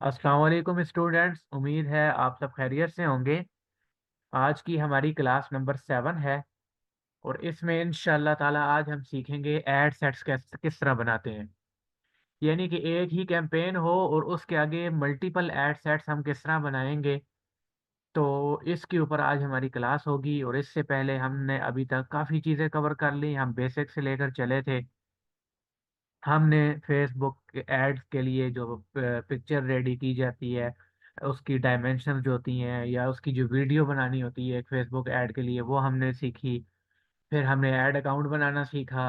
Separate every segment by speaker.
Speaker 1: अस्सलाम वालेकुम स्टूडेंट्स। उम्मीद है आप सब खैरियत से होंगे। आज की हमारी क्लास नंबर 7 है और इसमें इंशाल्लाह ताला आज हम सीखेंगे एड सेट्स किस तरह बनाते हैं। यानी कि एक ही कैंपेन हो और उसके आगे मल्टीपल एड सेट्स हम किस तरह बनाएंगे। तो इसके ऊपर आज हमारी क्लास होगी और इससे पहले हमने अभी तक काफ़ी चीज़ें कवर कर ली। हम बेसिक से लेकर चले थे। हमने फेसबुक एड्स के लिए जो पिक्चर रेडी की जाती है, उसकी डायमेंशन जो होती हैं या उसकी जो वीडियो बनानी होती है एक फेसबुक ऐड के लिए, वो हमने सीखी। फिर हमने ऐड अकाउंट बनाना सीखा।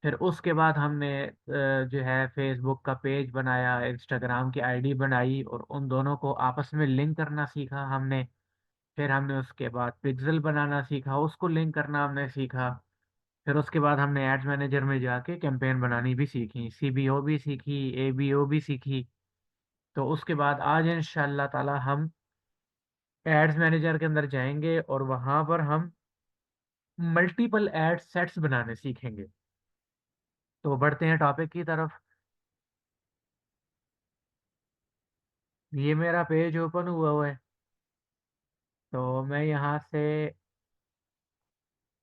Speaker 1: फिर उसके बाद हमने जो है फेसबुक का पेज बनाया, इंस्टाग्राम की आईडी बनाई और उन दोनों को आपस में लिंक करना सीखा हमने। फिर हमने उसके बाद पिक्सल बनाना सीखा, उसको लिंक करना हमने सीखा। फिर उसके बाद हमने एड्स मैनेजर में जाके कैंपेन बनानी भी सीखी, सीबीओ भी सीखी, एबीओ भी सीखी। तो उसके बाद आज इंशाल्लाह ताला हम एड्स मैनेजर के अंदर जाएंगे और वहां पर हम मल्टीपल एड सेट्स बनाने सीखेंगे। तो बढ़ते हैं टॉपिक की तरफ। ये मेरा पेज ओपन हुआ है। तो मैं यहाँ से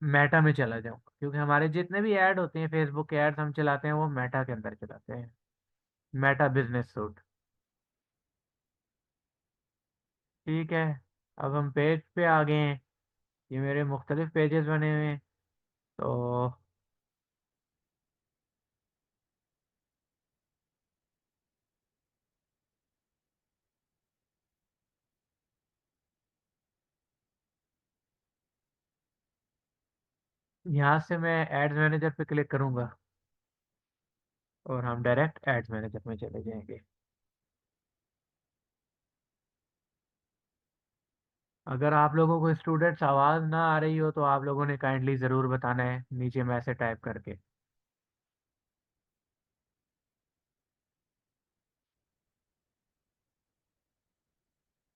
Speaker 1: मेटा में चला जाऊंगा क्योंकि हमारे जितने भी ऐड होते हैं, फेसबुक के एड्स हम चलाते हैं, वो मेटा के अंदर चलाते हैं। Meta business suit. ठीक है। अब हम पेज पे आ गए हैं। ये मेरे मुख्तलिफ पेजेस बने हुए हैं। तो यहाँ से मैं एड्स मैनेजर पे क्लिक करूंगा और हम डायरेक्ट एड्स मैनेजर में चले जाएंगे। अगर आप लोगों को स्टूडेंट्स आवाज़ ना आ रही हो तो आप लोगों ने काइंडली ज़रूर बताना है नीचे मैसेज टाइप करके।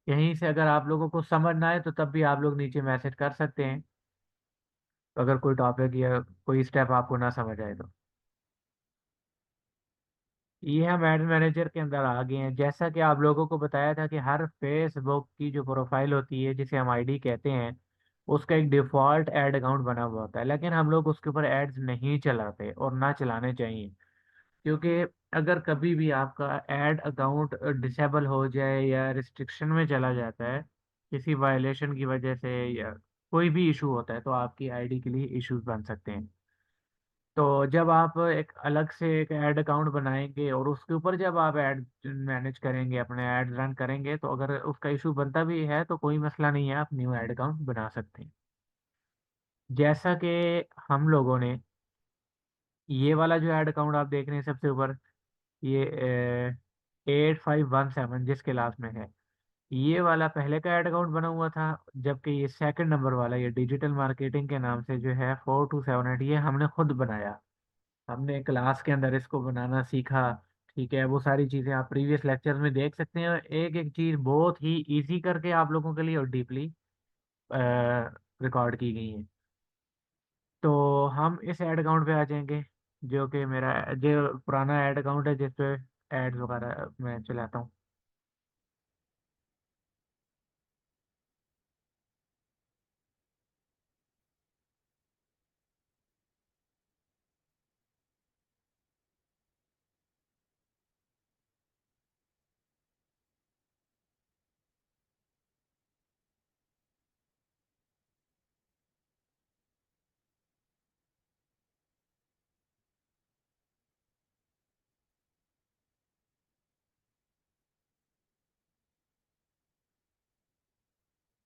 Speaker 1: यहीं से अगर आप लोगों को समझ ना आए तो तब भी आप लोग नीचे मैसेज कर सकते हैं, अगर कोई टॉपिक या कोई स्टेप आपको ना समझ आए तो। ये हम एड मैनेजर के अंदर आ गए हैं। जैसा कि आप लोगों को बताया था कि हर फेसबुक की जो प्रोफाइल होती है, जिसे हम आईडी कहते हैं, उसका एक डिफ़ॉल्ट ऐड अकाउंट बना हुआ होता है, लेकिन हम लोग उसके ऊपर एड्स नहीं चलाते और ना चलाने चाहिए। क्योंकि अगर कभी भी आपका ऐड अकाउंट डिसेबल हो जाए या रिस्ट्रिक्शन में चला जाता है किसी वायलेशन की वजह से, या कोई भी इशू होता है, तो आपकी आईडी के लिए इश्यूज बन सकते हैं। तो जब आप एक अलग से एक ऐड अकाउंट बनाएंगे और उसके ऊपर जब आप ऐड मैनेज करेंगे, अपने ऐड रन करेंगे, तो अगर उसका इशू बनता भी है तो कोई मसला नहीं है, आप न्यू ऐड अकाउंट बना सकते हैं। जैसा कि हम लोगों ने ये वाला जो ऐड अकाउंट आप देख रहे हैं सबसे ऊपर, ये 8517 जिसके लास्ट में है, ये वाला पहले का ऐड अकाउंट बना हुआ था। जबकि ये सेकंड नंबर वाला, ये डिजिटल मार्केटिंग के नाम से जो है 4278, ये हमने खुद बनाया। हमने क्लास के अंदर इसको बनाना सीखा। ठीक है, वो सारी चीज़ें आप प्रीवियस लेक्चर्स में देख सकते हैं। एक एक चीज़ बहुत ही इजी करके आप लोगों के लिए और डीपली रिकॉर्ड की गई है। तो हम इस ऐड अकाउंट पे आ जाएंगे, जो कि मेरा जो पुराना ऐड अकाउंट है जिस पे एड्स वगैरह मैं चलाता हूँ।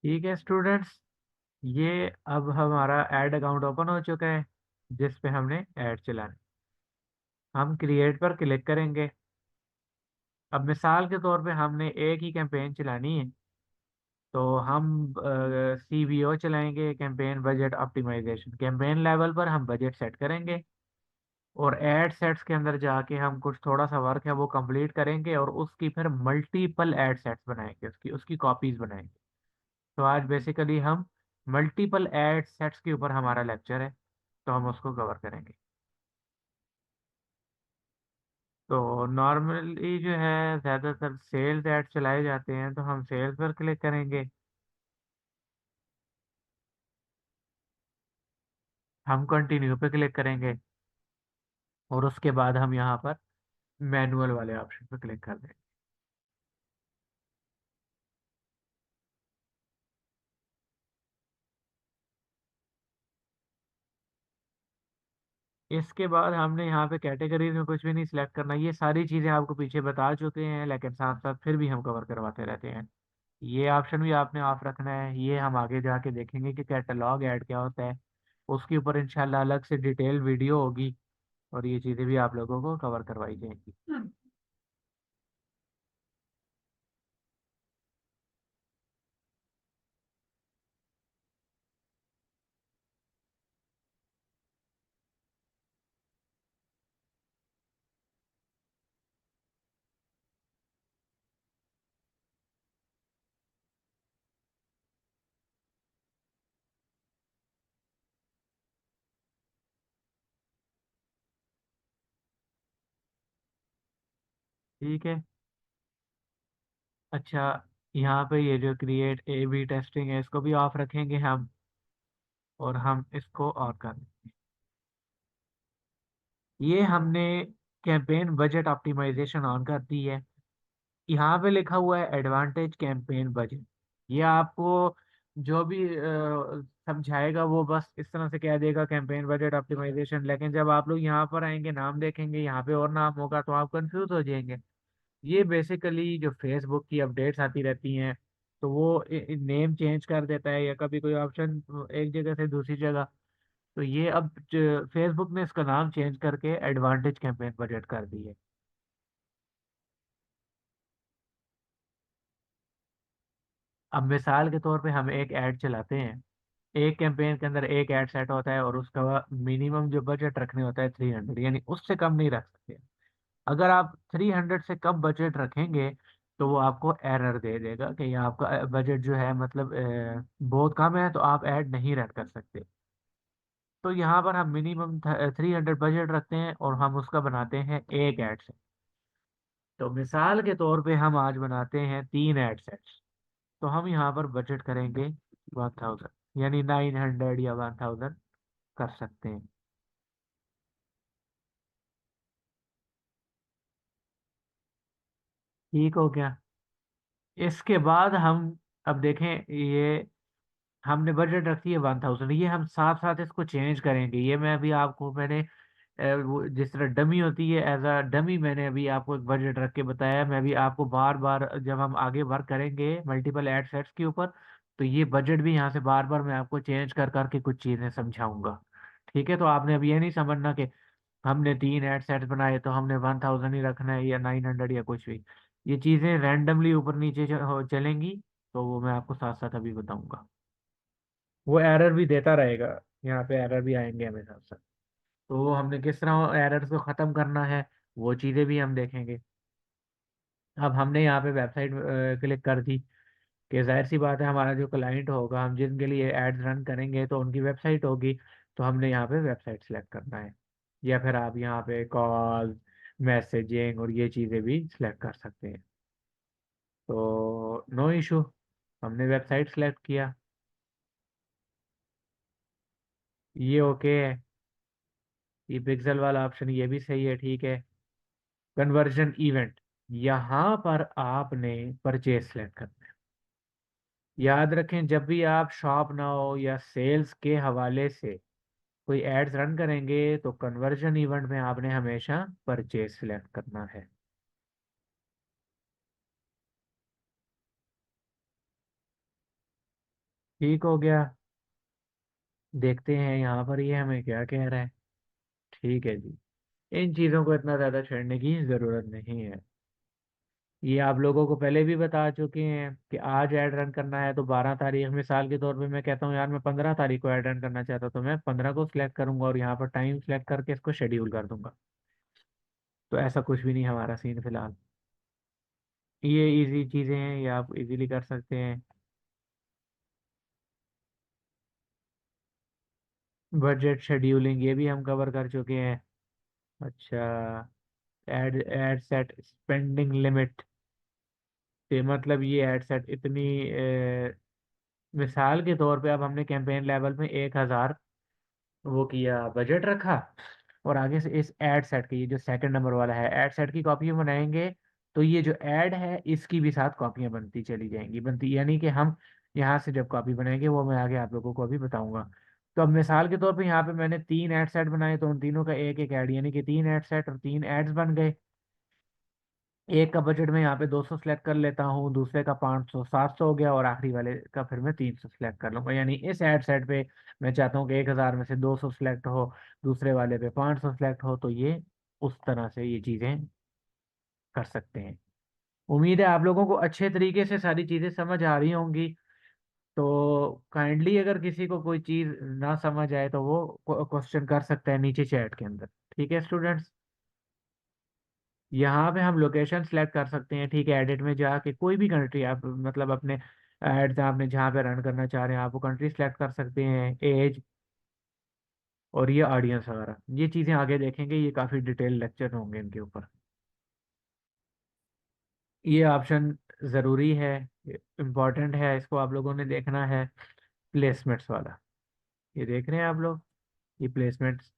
Speaker 1: ठीक है स्टूडेंट्स, ये अब हमारा ऐड अकाउंट ओपन हो चुका है जिस पे हमने ऐड चलाना। हम क्रिएट पर क्लिक करेंगे। अब मिसाल के तौर पे हमने एक ही कैंपेन चलानी है, तो हम सीबीओ चलाएंगे, campaign budget optimisation. Campaign level पर हम बजट सेट करेंगे और एड सेट्स के अंदर जाके हम कुछ थोड़ा सा वर्क है वो कंप्लीट करेंगे और उसकी फिर मल्टीपल एड सेट्स बनाएंगे, उसकी उसकी कॉपीज बनाएंगे। तो आज बेसिकली हम मल्टीपल एड सेट्स के ऊपर हमारा लेक्चर है, तो हम उसको कवर करेंगे। तो नॉर्मली जो है ज़्यादातर सेल्स ऐड चलाए जाते हैं, तो हम सेल्स पर क्लिक करेंगे। हम कंटिन्यू पे क्लिक करेंगे और उसके बाद हम यहाँ पर मैनुअल वाले ऑप्शन पर क्लिक कर देंगे। इसके बाद हमने यहाँ पे कैटेगरीज में कुछ भी नहीं सिलेक्ट करना, ये सारी चीज़ें आपको पीछे बता चुके हैं, लेकिन साथ साथ फिर भी हम कवर करवाते रहते हैं। ये ऑप्शन भी आपने ऑफ रखना है, ये हम आगे जाके देखेंगे कि कैटलॉग ऐड क्या होता है। उसके ऊपर इंशाल्लाह अलग से डिटेल वीडियो होगी और ये चीज़ें भी आप लोगों को कवर करवाई जाएंगी। ठीक है। अच्छा, यहाँ पे ये जो क्रिएट ए बी टेस्टिंग है इसको भी ऑफ रखेंगे हम, और हम इसको और कर ये हमने कैंपेन बजट ऑप्टिमाइजेशन ऑन कर दी है। यहाँ पे लिखा हुआ है एडवांटेज कैंपेन बजट। ये आपको जो भी समझाएगा वो बस इस तरह से कह देगा कैंपेन बजट ऑप्टिमाइजेशन, लेकिन जब आप लोग यहाँ पर आएंगे नाम देखेंगे यहाँ पे और नाम होगा तो आप कंफ्यूज हो जाएंगे। ये बेसिकली जो फेसबुक की अपडेट्स आती रहती हैं तो वो नेम चेंज कर देता है, या कभी कोई ऑप्शन एक जगह से दूसरी जगह। तो ये अब फेसबुक ने इसका नाम चेंज करके एडवांटेज कैंपेन बजट कर दी है। अब मिसाल के तौर पे हम एक ऐड चलाते हैं, एक कैंपेन के अंदर एक ऐड सेट होता है और उसका मिनिमम जो बजट रखने होता है 300, यानी उससे कम नहीं रख सकते। अगर आप 300 से कम बजट रखेंगे तो वो आपको एरर दे देगा कि ये आपका बजट जो है मतलब बहुत कम है, तो आप ऐड नहीं रन कर सकते। तो यहाँ पर हम मिनिमम 300 बजट रखते हैं और हम उसका बनाते हैं एक ऐड सेट। तो मिसाल के तौर पे हम आज बनाते हैं 3 ऐड सेट्स। तो हम यहाँ पर बजट करेंगे 1000, यानी 900 या 1000 कर सकते हैं। ठीक हो गया। इसके बाद हम अब देखें, ये हमने बजट रखी है 1000, ये हम साथ साथ इसको चेंज करेंगे। ये मैं अभी आपको मैंने वो जिस तरह डमी होती है एज अ डमी मैंने अभी आपको एक बजट रख के बताया। मैं भी आपको बार बार जब हम आगे वर्क करेंगे मल्टीपल एड सेट्स के ऊपर, तो ये बजट भी यहाँ से बार बार मैं आपको चेंज कर करके कुछ चीज़ें समझाऊंगा। ठीक है, तो आपने अब ये नहीं समझना कि हमने 3 ऐड सेट्स बनाए तो हमने 1000 ही रखना है या 900 या कुछ भी। ये चीज़ें रैंडमली ऊपर नीचे चलेंगी, तो वो मैं आपको साथ साथ अभी बताऊंगा। वो एरर भी देता रहेगा, यहाँ पे एरर भी आएंगे हमें साथ साथ। तो वो हमने किस तरह एरर्स को ख़त्म करना है वो चीज़ें भी हम देखेंगे। अब हमने यहाँ पे वेबसाइट क्लिक कर दी कि जाहिर सी बात है हमारा जो क्लाइंट होगा, हम जिनके लिए एड्स रन करेंगे तो उनकी वेबसाइट होगी। तो हमने यहाँ पे वेबसाइट सेलेक्ट करना है, या फिर आप यहाँ पे कॉल मैसेजिंग और ये चीज़ें भी सिलेक्ट कर सकते हैं। तो नो इशू, हमने वेबसाइट सेलेक्ट किया, ये ओके है। ये पिक्सल वाला ऑप्शन ये भी सही है, ठीक है। कन्वर्जन इवेंट, यहाँ पर आपने परचेज सेलेक्ट करना है। याद रखें जब भी आप शॉप नाउ या सेल्स के हवाले से कोई एड्स रन करेंगे तो कन्वर्जन इवेंट में आपने हमेशा परचेज सिलेक्ट करना है। ठीक हो गया। देखते हैं यहाँ पर ये हमें क्या कह रहा है। ठीक है जी, इन चीज़ों को इतना ज़्यादा छेड़ने की ज़रूरत नहीं है। ये आप लोगों को पहले भी बता चुके हैं कि आज ऐड रन करना है तो 12 तारीख, मिसाल के तौर पे मैं कहता हूँ यार मैं 15 तारीख को ऐड रन करना चाहता हूँ तो मैं 15 को सिलेक्ट करूंगा और यहाँ पर टाइम सिलेक्ट करके इसको शेड्यूल कर दूंगा। तो ऐसा कुछ भी नहीं है हमारा सीन फिलहाल। ये इजी चीज़ें हैं, ये आप इजीली कर सकते हैं। बजट शेड्यूलिंग ये भी हम कवर कर चुके हैं। अच्छा, एड सेट स्पेंडिंग लिमिट, मतलब ये एड सेट इतनी मिसाल के तौर पे अब हमने कैंपेन लेवल में 1,000 वो किया बजट रखा, और आगे से इस एड सेट की, ये जो सेकंड नंबर वाला है एड सेट की कॉपी बनाएंगे, तो ये जो ऐड है इसकी भी साथ कॉपियां बनती चली जाएंगी, बनती यानी कि हम यहाँ से जब कॉपी बनाएंगे वो मैं आगे आप लोगों को अभी बताऊंगा। तो अब मिसाल के तौर पे यहाँ पे मैंने 3 ऐड सेट बनाए, तो उन तीनों का एक एक ऐड, यानी कि 3 ऐड सेट और 3 एड्स बन गए। एक का बजट में यहाँ पे 200 सेलेक्ट कर लेता हूँ, दूसरे का 500, 700 हो गया, और आखिरी वाले का फिर मैं 300 सेलेक्ट कर लूंगा। यानी इस एड सेट पे मैं चाहता हूँ कि 1,000 में से 200 सेलेक्ट हो, दूसरे वाले पे 500 सेलेक्ट हो, तो ये उस तरह से ये चीज़ें कर सकते हैं। उम्मीद है आप लोगों को अच्छे तरीके से सारी चीज़ें समझ आ रही होंगी। तो काइंडली अगर किसी को कोई चीज़ ना समझ आए तो वो क्वेश्चन कर सकता है नीचे चैट के अंदर। ठीक है स्टूडेंट्स, यहाँ पे हम लोकेशन सेलेक्ट कर सकते हैं। ठीक है, एडिट में जाके कोई भी कंट्री आप मतलब अपने एड्स आपने जहाँ पे रन करना चाह रहे हैं आप वो कंट्री सेलेक्ट कर सकते हैं, एज, और ये ऑडियंस वगैरह, ये चीज़ें आगे देखेंगे, ये काफ़ी डिटेल लेक्चर होंगे इनके ऊपर। ये ऑप्शन ज़रूरी है, इम्पॉर्टेंट है, इसको आप लोगों ने देखना है। प्लेसमेंट्स वाला, ये देख रहे हैं आप लोग, ये प्लेसमेंट्स।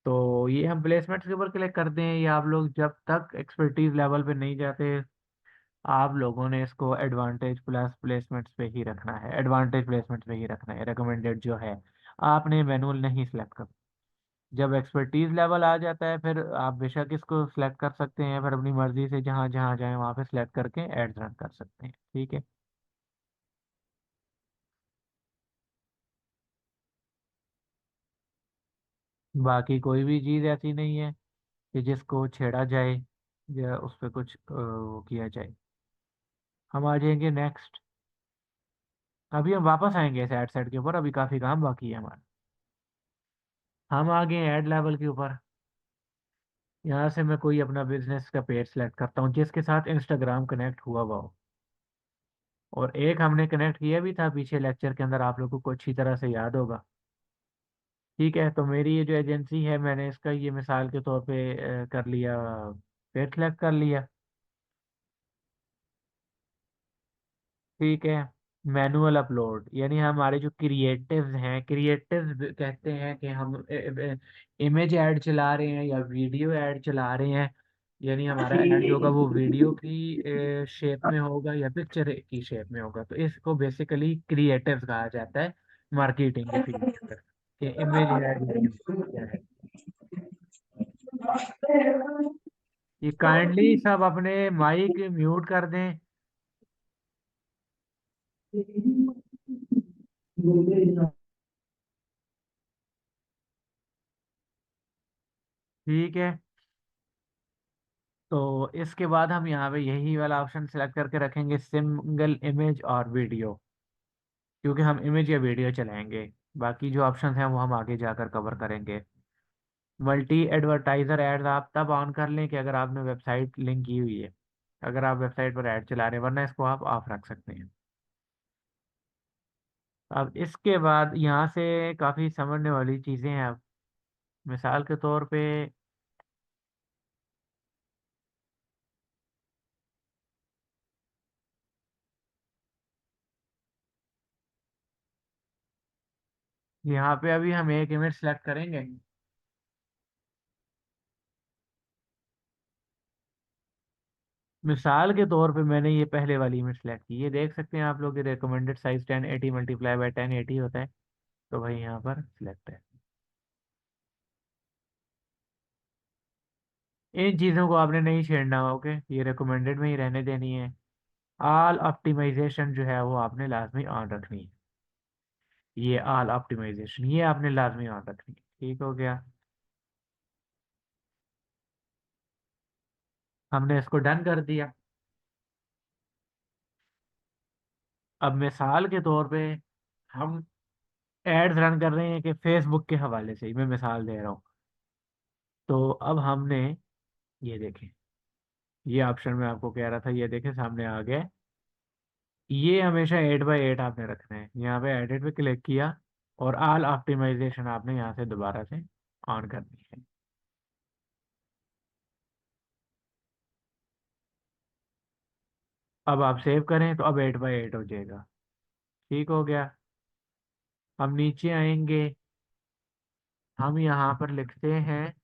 Speaker 1: तो ये हम प्लेसमेंट्स के ऊपर क्लिक करते हैं। ये आप लोग जब तक एक्सपर्टीज लेवल पे नहीं जाते, आप लोगों ने इसको एडवांटेज प्लस प्लेसमेंट्स पे ही रखना है, एडवांटेज प्लेसमेंट्स पे ही रखना है, रिकमेंडेड जो है आपने मैनुअल नहीं सिलेक्ट कर। जब एक्सपर्टीज लेवल आ जाता है फिर आप बेशक इसको सिलेक्ट कर सकते हैं, फिर अपनी मर्जी से जहाँ जहाँ जाए वहाँ पे सिलेक्ट करके एड्स रन कर सकते हैं। ठीक है, बाकी कोई भी चीज़ ऐसी नहीं है कि जिसको छेड़ा जाए या उस पर कुछ वो किया जाए। हम आ जाएंगे नेक्स्ट, अभी हम वापस आएंगे इस एड सेट के ऊपर, अभी काफ़ी काम बाकी है हमारा। हम आ गए ऐड लेवल के ऊपर। यहाँ से मैं कोई अपना बिजनेस का पेज सेलेक्ट करता हूँ जिसके साथ इंस्टाग्राम कनेक्ट हुआ हुआ हो, और एक हमने कनेक्ट किया भी था पीछे लेक्चर के अंदर, आप लोगों को अच्छी तरह से याद होगा। ठीक है, तो मेरी ये जो एजेंसी है मैंने इसका ये मिसाल के तौर पे कर लिया, पेज सेलेक्ट कर लिया। ठीक है, मैनुअल अपलोड, यानी हमारे जो क्रिएटिव्स हैं, क्रिएटिव्स कहते हैं कि हम इमेज ऐड चला रहे हैं या वीडियो ऐड चला रहे हैं, यानी हमारा ऐड जो होगा वो वीडियो की शेप में होगा या पिक्चर की शेप में होगा, तो इसको बेसिकली क्रिएटिव्स कहा जाता है मार्केटिंग के फील्ड के अंदर, कि इमेज ऐड क्या है। ये काइंडली सब अपने माइक म्यूट कर दें। ठीक है, तो इसके बाद हम यहाँ पे यही वाला ऑप्शन सेलेक्ट करके रखेंगे, सिंगल इमेज और वीडियो, क्योंकि हम इमेज या वीडियो चलाएंगे। बाकी जो ऑप्शन हैं वो हम आगे जाकर कवर करेंगे। मल्टी एडवर्टाइजर एड्स आप तब ऑन कर लें कि अगर आपने वेबसाइट लिंक की हुई है, अगर आप वेबसाइट पर ऐड चला रहे हैं, वरना इसको आप ऑफ रख सकते हैं। अब इसके बाद यहाँ से काफ़ी समझने वाली चीज़ें हैं। अब मिसाल के तौर पे यहाँ पे अभी हम एक इमेज सेलेक्ट करेंगे। मिसाल के तौर पे मैंने ये पहले वाली इमेज सेलेक्ट की, ये देख सकते हैं आप लोग, ये रिकमेंडेड साइज 1080 मल्टीप्लाई बाय 1080 होता है, तो भाई यहाँ पर सिलेक्ट है। इन चीज़ों को आपने नहीं छेड़ना, ओके, ये रिकमेंडेड में ही रहने देनी है। ऑल ऑप्टिमाइजेशन जो है वो आपने लाजमी ऑन रखनी है, ये ऑल ऑप्टिमाइजेशन ये आपने लाजमी ऑन रखनी है। ठीक हो गया, हमने इसको डन कर दिया। अब मिसाल के तौर पे हम एड्स रन कर रहे हैं कि फेसबुक के हवाले से ही मैं मिसाल दे रहा हूँ। तो अब हमने ये देखें, ये ऑप्शन में आपको कह रहा था, ये देखें सामने आ गया। ये हमेशा 8 बाई 8 आपने रखना है, यहाँ पे एडिट पे क्लिक किया और ऑल ऑप्टिमाइजेशन आपने यहाँ से दोबारा से ऑन करनी है। अब आप सेव करें तो अब 8 बाई 8 हो जाएगा। ठीक हो गया। हम नीचे आएंगे, हम यहाँ पर लिखते हैं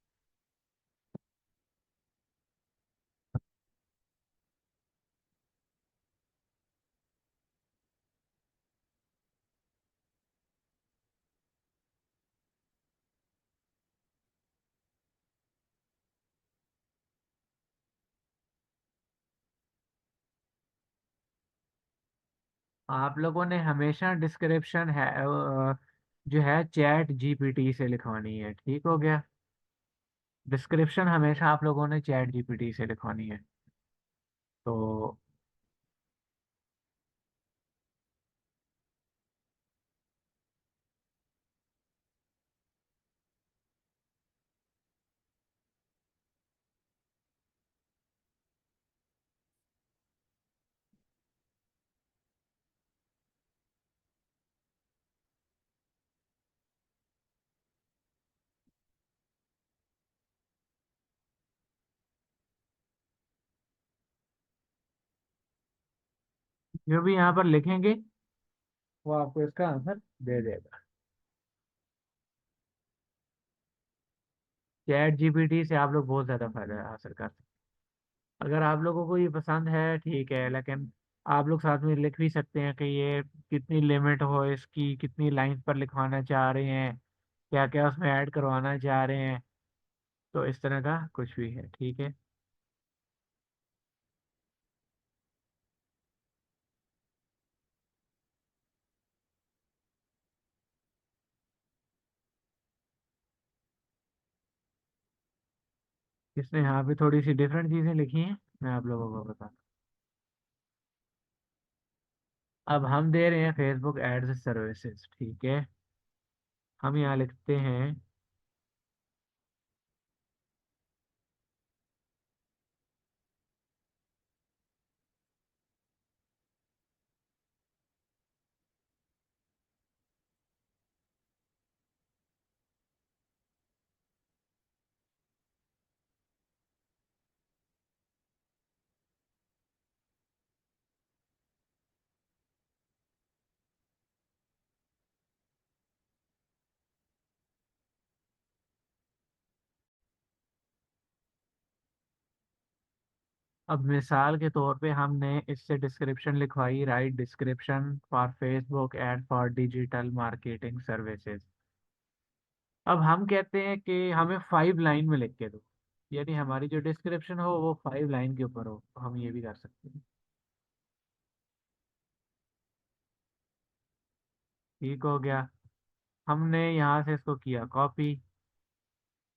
Speaker 1: आप लोगों ने हमेशा डिस्क्रिप्शन है जो है चैट जीपीटी से लिखवानी है। ठीक हो गया। डिस्क्रिप्शन हमेशा आप लोगों ने चैट जीपीटी से लिखवानी है। तो जो भी यहाँ पर लिखेंगे वो आपको इसका आंसर दे देगा। चैट जीपीटी से आप लोग बहुत ज़्यादा फायदा हासिल कर सकते हैं। अगर आप लोगों को ये पसंद है ठीक है, लेकिन आप लोग साथ में लिख भी सकते हैं कि ये कितनी लिमिट हो इसकी, कितनी लाइन पर लिखवाना चाह रहे हैं, क्या क्या उसमें ऐड करवाना चाह रहे हैं। तो इस तरह का कुछ भी है। ठीक है। इसने यहाँ पे थोड़ी सी डिफरेंट चीज़ें लिखी हैं, मैं आप लोगों को बता। अब हम दे रहे हैं फेसबुक एड्स सर्विसेज। ठीक है। हम यहाँ लिखते हैं अब मिसाल के तौर पे हमने इससे डिस्क्रिप्शन लिखवाई, write description for Facebook ad for digital marketing services. अब हम कहते हैं कि हमें 5 लाइन में लिख के दो, यानी हमारी जो डिस्क्रिप्शन हो वो 5 लाइन के ऊपर हो। तो हम ये भी कर सकते हैं। ठीक हो गया। हमने यहाँ से इसको किया कॉपी,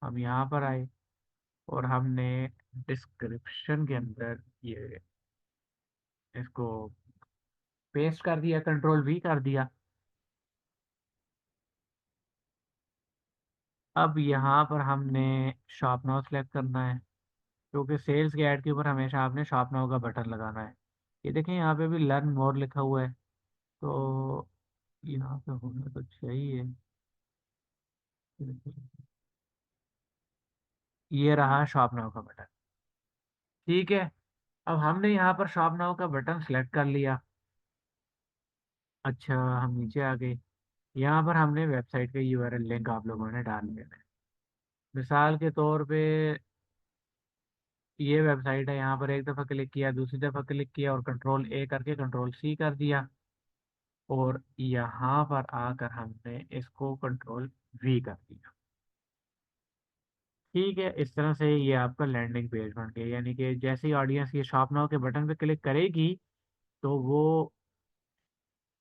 Speaker 1: हम यहाँ पर आए और हमने डिस्क्रिप्शन के अंदर ये इसको पेस्ट कर दिया, कंट्रोल V कर दिया। अब यहाँ पर हमने शॉप नाउ सेलेक्ट करना है, क्योंकि सेल्स के ऐड के ऊपर हमेशा आपने शॉप नाउ का बटन लगाना है। ये देखें यहाँ पे भी लर्न मोर लिखा हुआ है, तो यहाँ पे होना तो चाहिए। ये रहा शॉप नाउ का बटन। ठीक है। अब हमने यहाँ पर शॉप नाउ का बटन सेलेक्ट कर लिया। अच्छा, हम नीचे आ गए। यहाँ पर हमने वेबसाइट का यूआरएल लिंक आप लोगों ने डाल देना है। मिसाल के तौर पे ये वेबसाइट है, यहाँ पर एक दफ़ा क्लिक किया, दूसरी दफ़ा क्लिक किया और कंट्रोल A करके कंट्रोल C कर दिया, और यहाँ पर आकर हमने इसको कंट्रोल V कर दिया। ठीक है। इस तरह से ये आपका लैंडिंग पेज बन गया, यानी कि जैसे ही ऑडियंस ये शॉप नाउ के बटन पे क्लिक करेगी तो वो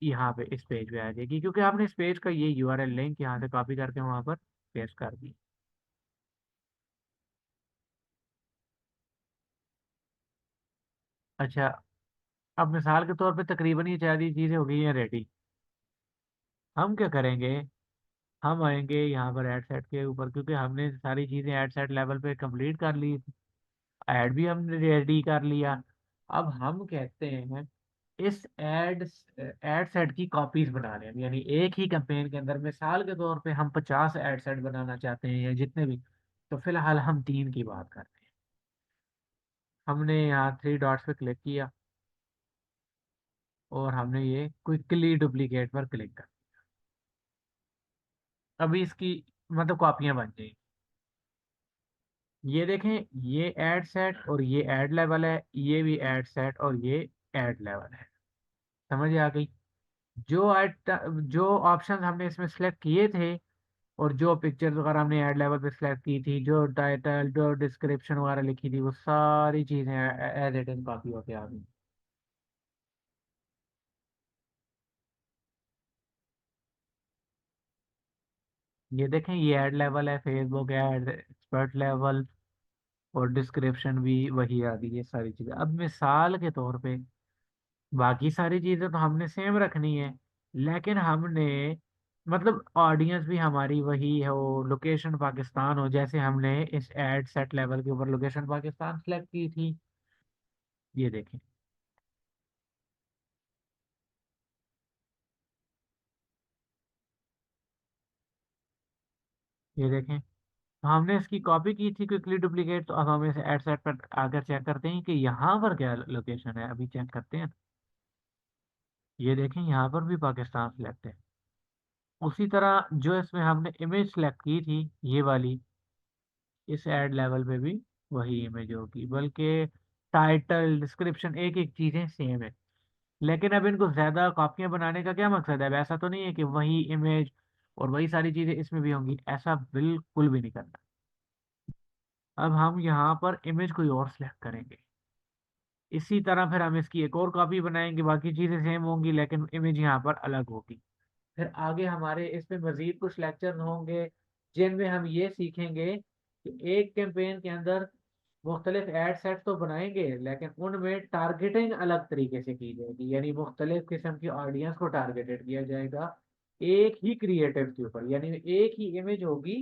Speaker 1: यहाँ पे इस पेज पे आ जाएगी, क्योंकि आपने इस पेज का ये यूआरएल लिंक यहाँ से कॉपी करके वहाँ पर पेस्ट कर दी। अच्छा, अब मिसाल के तौर पे तकरीबन ये सारी चीज़ें हो गई हैं रेडी। हम क्या करेंगे, हम आएंगे यहाँ पर एड सेट के ऊपर, क्योंकि हमने सारी चीज़ें एड सेट लेवल पे कंप्लीट कर ली, ऐड भी हमने रेडी कर लिया। अब हम कहते हैं इस एड सेट की कॉपीज बना रहे हैं, यानी एक ही कैंपेन के अंदर मिसाल के तौर पे हम 50 एड सेट बनाना चाहते हैं या जितने भी। तो फिलहाल हम 3 की बात कर रहे हैं। हमने यहाँ 3 डॉट्स पे क्लिक किया, और हमने ये क्विकली डुप्लीकेट पर क्लिक कर। अभी इसकी मतलब कॉपियां बन जाएगी। ये देखें, ये ऐड सेट और ये ऐड लेवल है, ये भी ऐड सेट और ये ऐड लेवल है। समझ आ गई? जो ऑप्शन हमने इसमें सेलेक्ट किए थे और जो पिक्चर्स वगैरह हमने ऐड लेवल पे सिलेक्ट की थी, जो टाइटल जो डिस्क्रिप्शन वगैरह लिखी थी, वो सारी चीजें एज इट इज कॉपी होके आ गई। ये देखें, ये ऐड लेवल है, फेसबुक ऐड, एक्सपर्ट लेवल और डिस्क्रिप्शन भी वही आ गई। ये सारी चीजें अब मिसाल के तौर पे, बाकी सारी चीजें तो हमने सेम रखनी है, लेकिन हमने मतलब ऑडियंस भी हमारी वही हो, लोकेशन पाकिस्तान हो, जैसे हमने इस एड सेट लेवल के ऊपर लोकेशन पाकिस्तान सेलेक्ट की थी। ये देखें, ये देखें, तो हमने इसकी कॉपी की थी क्विकली डुप्लीकेट। तो अब हम इस एड सेट पर आकर चेक करते हैं कि यहाँ पर क्या लोकेशन है। अभी चेक करते हैं। ये देखें, यहाँ पर भी पाकिस्तान सेलेक्ट है। उसी तरह जो इसमें हमने इमेज सेलेक्ट की थी, ये वाली, इस ऐड लेवल पे भी वही इमेज होगी, बल्कि टाइटल डिस्क्रिप्शन एक एक चीजें सेम है। लेकिन अब इनको ज्यादा कॉपियां बनाने का क्या मकसद है? अब ऐसा तो नहीं है कि वही इमेज और वही सारी चीजें इसमें भी होंगी, ऐसा बिल्कुल भी नहीं करना। अब हम यहाँ पर इमेज कोई और सिलेक्ट करेंगे। इसी तरह फिर हम इसकी एक और कॉपी बनाएंगे, बाकी चीजें सेम होंगी लेकिन इमेज यहाँ पर अलग होगी। फिर आगे हमारे इसमें मजीद कुछ लेक्चर होंगे जिनमें हम ये सीखेंगे कि एक कैंपेन के अंदर मुख्तलिफ एड सेट तो बनाएंगे, लेकिन उनमें टारगेटिंग अलग तरीके से की जाएगी, यानी मुख्तलिफ किस्म की ऑडियंस को टारगेटेड किया जाएगा एक ही क्रिएटिव के ऊपर, यानी एक ही इमेज होगी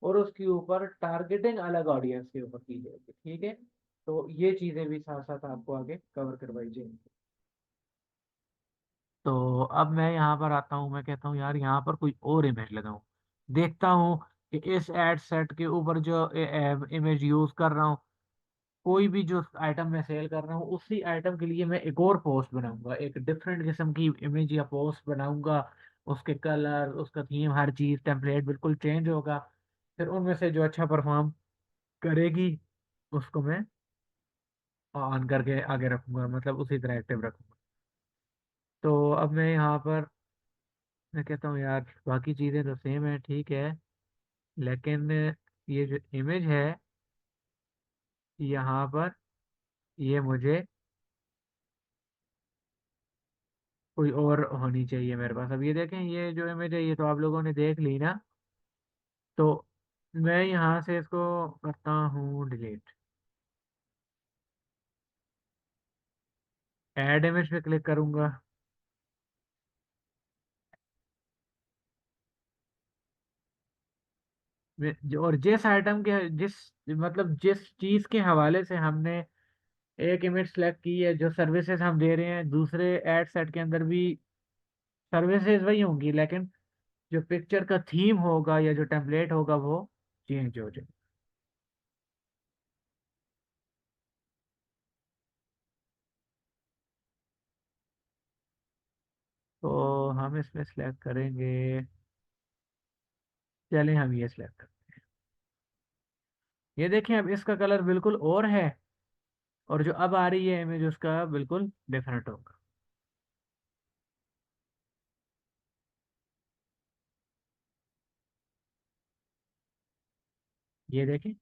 Speaker 1: और उसके ऊपर टारगेटिंग अलग ऑडियंस के ऊपर की जाएगी। ठीक है? तो ये चीजें भी साथ साथ आपको आगे कवर करवाई जाएंगी। तो अब मैं यहाँ पर आता हूँ, मैं कहता हूँ यार यहाँ पर कोई और इमेज लगाऊं। देखता हूँ कि इस एड सेट के ऊपर जो इमेज यूज कर रहा हूँ, कोई भी जो आइटम मैं सेल कर रहा हूँ, उसी आइटम के लिए मैं एक और पोस्ट बनाऊंगा, एक डिफरेंट किस्म की इमेज या पोस्ट बनाऊंगा। उसके कलर, उसका थीम, हर चीज टेम्पलेट बिल्कुल चेंज होगा। फिर उनमें से जो अच्छा परफॉर्म करेगी उसको मैं ऑन करके आगे रखूंगा, मतलब उसी तरह एक्टिव रखूंगा। तो अब मैं यहाँ पर मैं कहता हूँ यार बाकी चीज़ें तो सेम है, ठीक है, लेकिन ये जो इमेज है यहाँ पर, ये मुझे कोई और होनी चाहिए मेरे पास। अब ये देखें, ये जो इमेज है ये तो आप लोगों ने देख ली ना। तो मैं यहाँ से इसको करता हूँ डिलीट। ऐड इमेज पे क्लिक करूंगा। और जिस आइटम के जिस मतलब जिस चीज के हवाले से हमने एक इमेज सेलेक्ट की है, जो सर्विसेज हम दे रहे हैं, दूसरे एड सेट के अंदर भी सर्विसेज वही होंगी, लेकिन जो पिक्चर का थीम होगा या जो टेम्पलेट होगा वो चेंज हो जाए। तो हम इसमें सेलेक्ट करेंगे, चलें हम ये सेलेक्ट करें। ये देखें, अब इसका कलर बिल्कुल और है और जो अब आ रही है इमेज उसका बिल्कुल डिफरेंट होगा। ये देखें,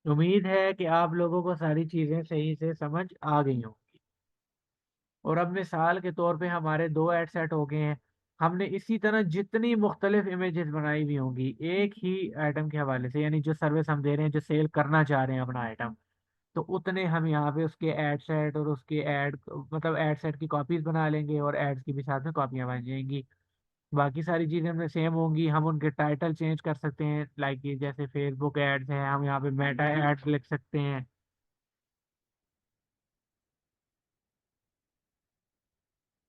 Speaker 1: उम्मीद है कि आप लोगों को सारी चीजें सही से समझ आ गई होंगी। और अब मिसाल के तौर पे हमारे दो एड सेट हो गए हैं। हमने इसी तरह जितनी मुख्तलिफ इमेजेस बनाई हुई होंगी एक ही आइटम के हवाले से, यानी जो सर्विस हम दे रहे हैं, जो सेल करना चाह रहे हैं अपना आइटम, तो उतने हम यहाँ पे उसके एड सेट और उसके एड मतलब एड सेट की कॉपीज बना लेंगे और एड्स की भी साथ में कॉपियाँ बन जाएंगी। बाकी सारी चीजें हमें सेम होंगी। हम उनके टाइटल चेंज कर सकते हैं, लाइक जैसे फेसबुक एड्स हैं, हम यहाँ पे मेटा एड्स लिख सकते हैं,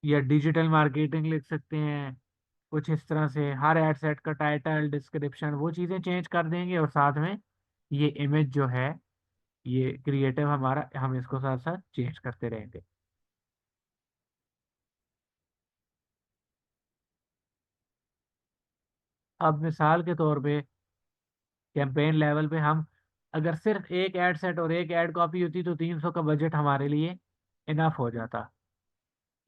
Speaker 1: या डिजिटल मार्केटिंग लिख सकते हैं, कुछ इस तरह से हर एड सेट का टाइटल डिस्क्रिप्शन वो चीज़ें चेंज कर देंगे, और साथ में ये इमेज जो है, ये क्रिएटिव हमारा, हम इसको साथ साथ चेंज करते रहेंगे। अब मिसाल के तौर पे कैंपेन लेवल पे हम, अगर सिर्फ एक एड सेट और एक एड कॉपी होती तो 300 का बजट हमारे लिए इनफ हो जाता।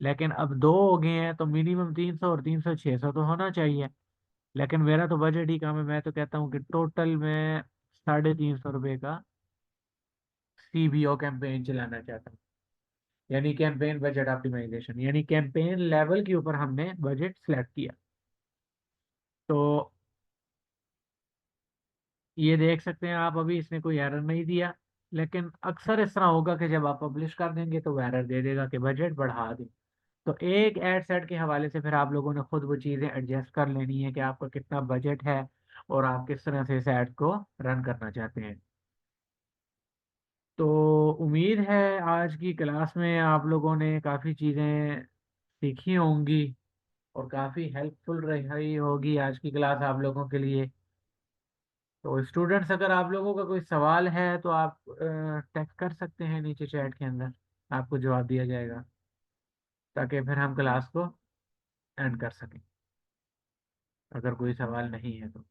Speaker 1: लेकिन अब दो हो गए हैं तो मिनिमम 300 और 300 600 तो होना चाहिए। लेकिन मेरा तो बजट ही कम है, मैं तो कहता हूँ कि टोटल मैं 350 रुपये का CBO कैंपेन चलाना चाहता हूँ। यानी कैंपेन बजट ऑप्टिमाइजेशन, यानी कैंपेन लेवल के ऊपर हमने बजट सेलेक्ट किया। तो ये देख सकते हैं आप, अभी इसने कोई एरर नहीं दिया। लेकिन अक्सर इस तरह होगा कि जब आप पब्लिश कर देंगे तो वो एरर दे देगा कि बजट बढ़ा दें। तो एक एड सेट के हवाले से फिर आप लोगों ने खुद वो चीज़ें एडजस्ट कर लेनी है कि आपका कितना बजट है और आप किस तरह से इस ऐड को रन करना चाहते हैं। तो उम्मीद है आज की क्लास में आप लोगों ने काफ़ी चीज़ें सीखी होंगी और काफ़ी हेल्पफुल रही होगी आज की क्लास आप लोगों के लिए। तो स्टूडेंट्स, अगर आप लोगों का कोई सवाल है तो आप टेक्स्ट कर सकते हैं नीचे चैट के अंदर, आपको जवाब दिया जाएगा, ताकि फिर हम क्लास को एंड कर सकें, अगर कोई सवाल नहीं है तो।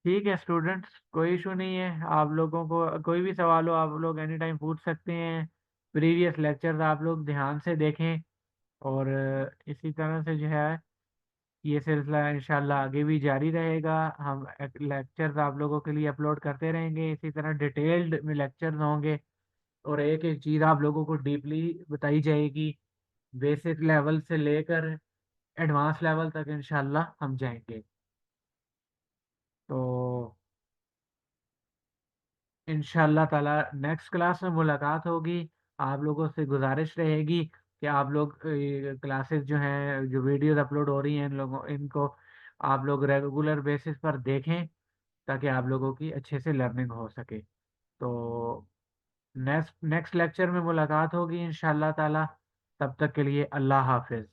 Speaker 1: ठीक है स्टूडेंट्स, कोई इशू नहीं है। आप लोगों को कोई भी सवाल हो आप लोग एनी टाइम पूछ सकते हैं। प्रीवियस लेक्चर्स आप लोग ध्यान से देखें, और इसी तरह से जो है ये सिलसिला इंशाल्लाह आगे भी जारी रहेगा। हम लेक्चर्स आप लोगों के लिए अपलोड करते रहेंगे, इसी तरह डिटेल्ड में लेक्चर्स होंगे, और एक एक चीज़ आप लोगों को डीपली बताई जाएगी, बेसिक लेवल से लेकर एडवांस लेवल तक इंशाल्लाह हम जाएंगे। तो इंशाल्लाह ताला नेक्स्ट क्लास में मुलाकात होगी। आप लोगों से गुजारिश रहेगी कि आप लोग क्लासेस जो हैं, जो वीडियोस अपलोड हो रही हैं, इन लोगों इनको आप लोग रेगुलर बेसिस पर देखें, ताकि आप लोगों की अच्छे से लर्निंग हो सके। तो नेक्स्ट नेक्स्ट लेक्चर में मुलाकात होगी इंशाल्लाह ताला। तब तक के लिए अल्लाह हाफिज़।